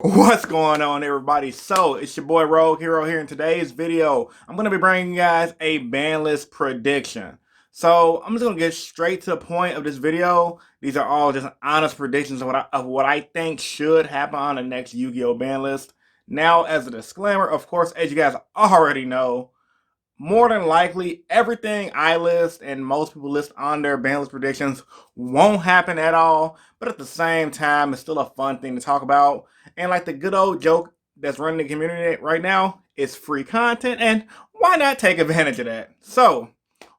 What's going on, everybody? So it's your boy Rogue Hero here. In today's video, I'm going to be bringing you guys a ban list prediction. So I'm just going to get straight to the point of this video. These are all just honest predictions of what I think should happen on the next Yu-Gi-Oh ban list. Now, as a disclaimer, of course, as you guys already know, more than likely everything I list and most people list on their ban list predictions won't happen at all. But at the same time, it's still a fun thing to talk about. And like the good old joke that's running the community right now, it's free content, and why not take advantage of that? So,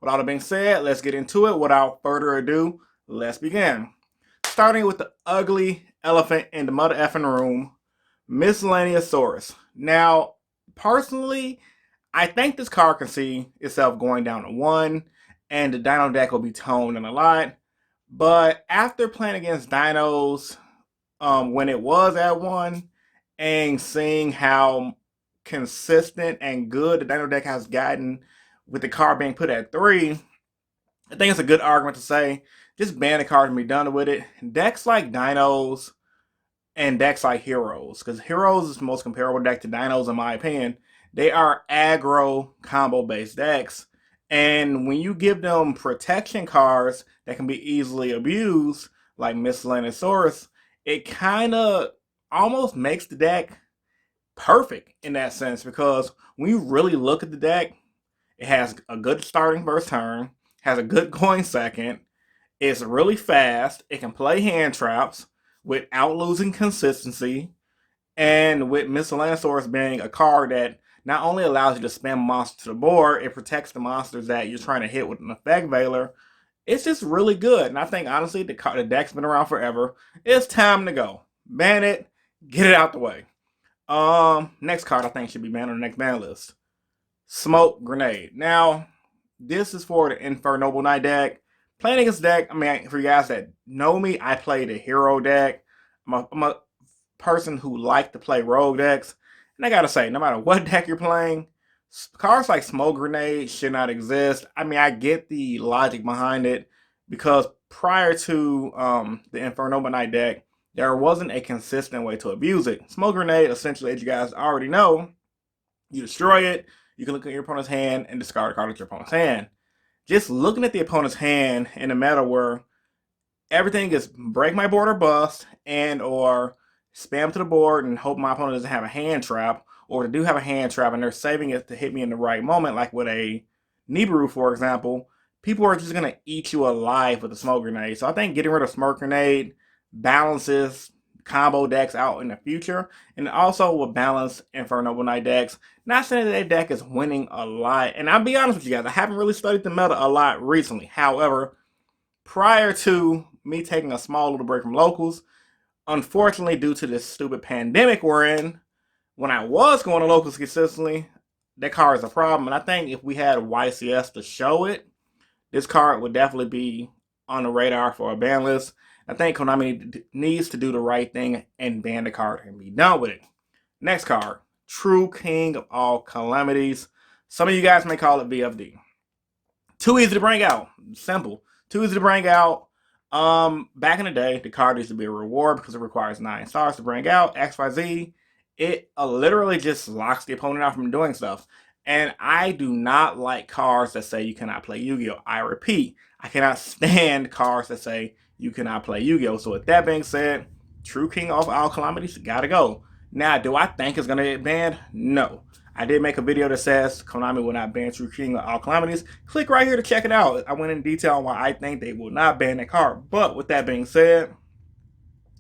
with all that being said, let's get into it. Without further ado, let's begin. Starting with the ugly elephant in the mother effing room, Miscellaneousaurus. Now, personally, I think this card can see itself going down to 1, and the Dino deck will be toned in a lot. But after playing against Dinos when it was at 1, and seeing how consistent and good the Dino deck has gotten with the card being put at 3, I think it's a good argument to say just ban the card and be done with it. Decks like Dinos and decks like Heroes, because Heroes is the most comparable deck to Dinos in my opinion. They are aggro combo based decks, and when you give them protection cards that can be easily abused, like Miscellaneousaurus, it kind of almost makes the deck perfect in that sense, because when you really look at the deck, it has a good starting first turn, has a good going second, it's really fast, it can play hand traps without losing consistency, and with Miscellaneousaurus being a card that not only allows you to spam monsters to the board, it protects the monsters that you're trying to hit with an effect veiler. It's just really good. And I think, honestly, the deck's been around forever. It's time to go. Ban it. Get it out the way. Next card I think should be banned on the next ban list. Smoke Grenade. Now, this is for the Infernoble Knight deck. Playing against deck, I mean, for you guys that know me, I play the hero deck. I'm a person who like to play rogue decks. And I gotta say, no matter what deck you're playing, cards like Smoke Grenade should not exist. I mean, I get the logic behind it, because prior to the Infernoble Knight deck, there wasn't a consistent way to abuse it. Smoke Grenade, essentially, as you guys already know, you destroy it, you can look at your opponent's hand and discard a card at your opponent's hand. Just looking at the opponent's hand in a meta where everything is break my board or bust, and or spam to the board and hope my opponent doesn't have a hand trap, or to do have a hand trap and they're saving it to hit me in the right moment, like with a Nibiru, for example, people are just going to eat you alive with a Smoke Grenade. So I think getting rid of Smoke Grenade balances combo decks out in the future, and also will balance Infernoble Knight decks. Not saying that deck is winning a lot, and I'll be honest with you guys, I haven't really studied the meta a lot recently. However, prior to me taking a small little break from locals, unfortunately, due to this stupid pandemic we're in, when I was going to locals consistently, that card is a problem. And I think if we had YCS to show it, this card would definitely be on the radar for a ban list. I think Konami needs to do the right thing and ban the card and be done with it. Next card, True King of All Calamities. Some of you guys may call it VFD. Too easy to bring out. Simple. Too easy to bring out. Back in the day, the card used to be a reward because it requires 9 stars to bring out XYZ. It literally just locks the opponent out from doing stuff. And I do not like cards that say you cannot play Yu-Gi-Oh! I repeat, I cannot stand cards that say you cannot play Yu-Gi-Oh! So with that being said, True King of All Calamities gotta go. Now, do I think it's gonna get banned? No. I did make a video that says Konami will not ban True King of All Calamities. Click right here to check it out. I went in detail on why I think they will not ban that card. But with that being said,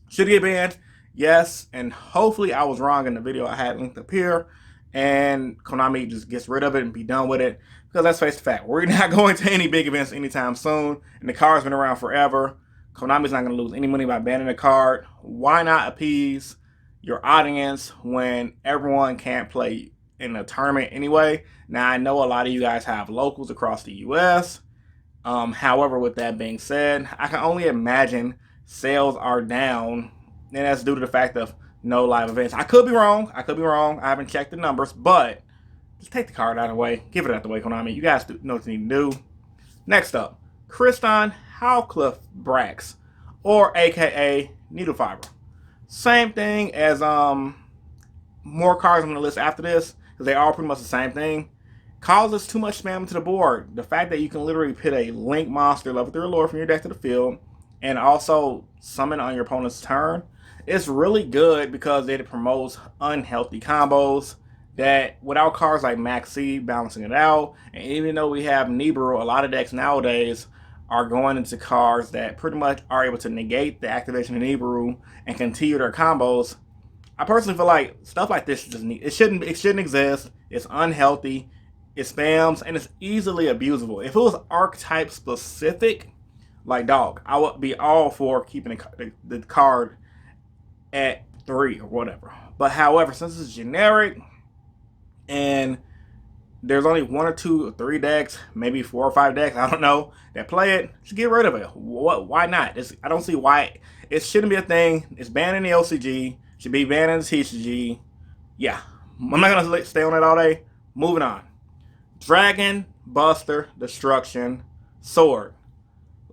should it get banned? Yes, and hopefully I was wrong in the video I had linked up here, and Konami just gets rid of it and be done with it. Because let's face the fact, we're not going to any big events anytime soon, and the card's been around forever. Konami's not going to lose any money by banning the card. Why not appease your audience when everyone can't play in a tournament anyway? Now, I know a lot of you guys have locals across the US. However, with that being said, I can only imagine sales are down, and that's due to the fact of no live events. I could be wrong. I haven't checked the numbers, but just take the card out of the way. Give it out of the way, Konami. You guys know what you need to do. Next up, Kriston CliffBrax, or AKA Needle Fiber. Same thing as more cards on the list after this, because they all pretty much the same thing. Causes too much spam to the board. The fact that you can literally put a Link monster level 3 lure from your deck to the field and also summon on your opponent's turn, it's really good because it promotes unhealthy combos that without cards like Maxi balancing it out. And even though we have Nibiru, a lot of decks nowadays are going into cards that pretty much are able to negate the activation of Nibiru and continue their combos. I personally feel like stuff like this it shouldn't exist. It's unhealthy. It spams and it's easily abusable. If it was archetype specific, like dog, I would be all for keeping the card at 3 or whatever. But however, since it's generic and there's only 1 or 2 or 3 decks, maybe 4 or 5 decks, I don't know, that play it, just get rid of it. Why not? I don't see why it shouldn't be a thing. It's banned in the OCG, should be banned in the TCG. Yeah, I'm not gonna stay on it all day. Moving on. Dragon, Buster, Destruction, Sword.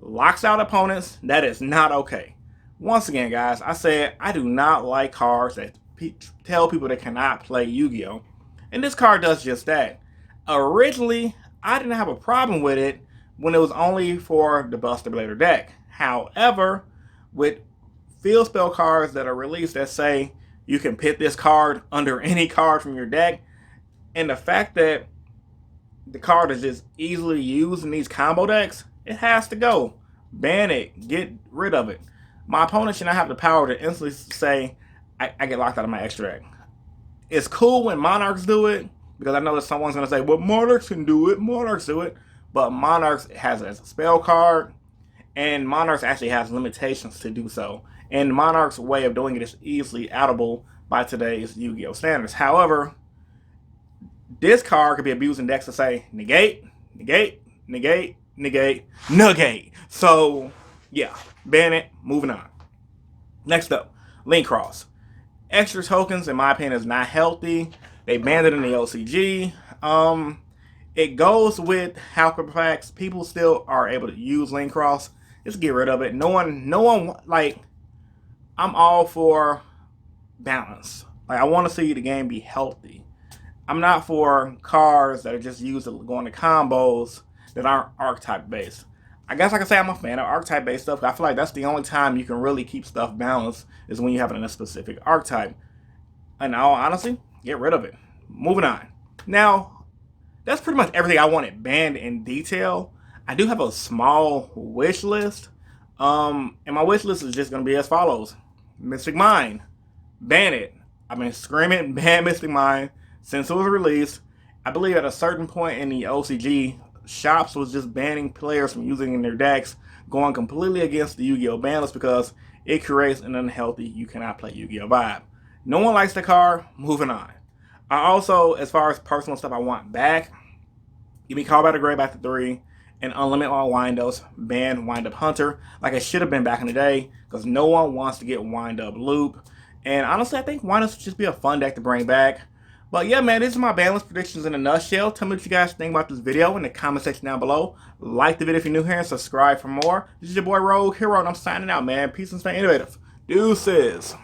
Locks out opponents. That is not okay. Once again, guys, I said I do not like cards that tell people they cannot play Yu-Gi-Oh! And this card does just that. Originally, I didn't have a problem with it when it was only for the Buster Blader deck. However, with field spell cards that are released that say you can pit this card under any card from your deck, and the fact that the card is just easily used in these combo decks, it has to go. Ban it. Get rid of it. My opponent should not have the power to instantly say, I get locked out of my extra deck. It's cool when Monarchs do it, because I know that someone's going to say, well, Monarchs can do it. Monarchs do it. But Monarchs has it as a spell card, and Monarchs actually has limitations to do so. And Monarch's way of doing it is easily outable by today's Yu-Gi-Oh! Standards. However, this card could be abused in decks to say negate, negate, negate, negate, negate. So, yeah, ban it, moving on. Next up, Link Cross. Extra tokens, in my opinion, is not healthy. They banned it in the OCG. It goes with how CliffBrax people still are able to use Link Cross. Just get rid of it. No one, like, I'm all for balance. Like, I want to see the game be healthy. I'm not for cards that are just used to go into combos that aren't archetype based. I guess I can say I'm a fan of archetype based stuff. I feel like that's the only time you can really keep stuff balanced is when you have it in a specific archetype. And all honesty, get rid of it. Moving on. Now, that's pretty much everything I wanted banned in detail. I do have a small wish list. And my wish list is just going to be as follows. Mystic Mine. Ban it. I've been screaming ban Mystic Mine since it was released. I believe at a certain point in the OCG, shops was just banning players from using in their decks, going completely against the Yu-Gi-Oh! Banlist because it creates an unhealthy you cannot play Yu-Gi-Oh! Vibe. No one likes the card. Moving on. I also, as far as personal stuff I want back, give me Call by the Grave after 3, and unlimit all windups, ban Wind Up Hunter, like it should have been back in the day, because no one wants to get Wind Up Loop. And honestly, I think Wind Ups would just be a fun deck to bring back. But yeah, man, these are my Banlist predictions in a nutshell. Tell me what you guys think about this video in the comment section down below. Like the video if you're new here and subscribe for more. This is your boy Rogue Hero, and I'm signing out, man. Peace and stay innovative. Deuces.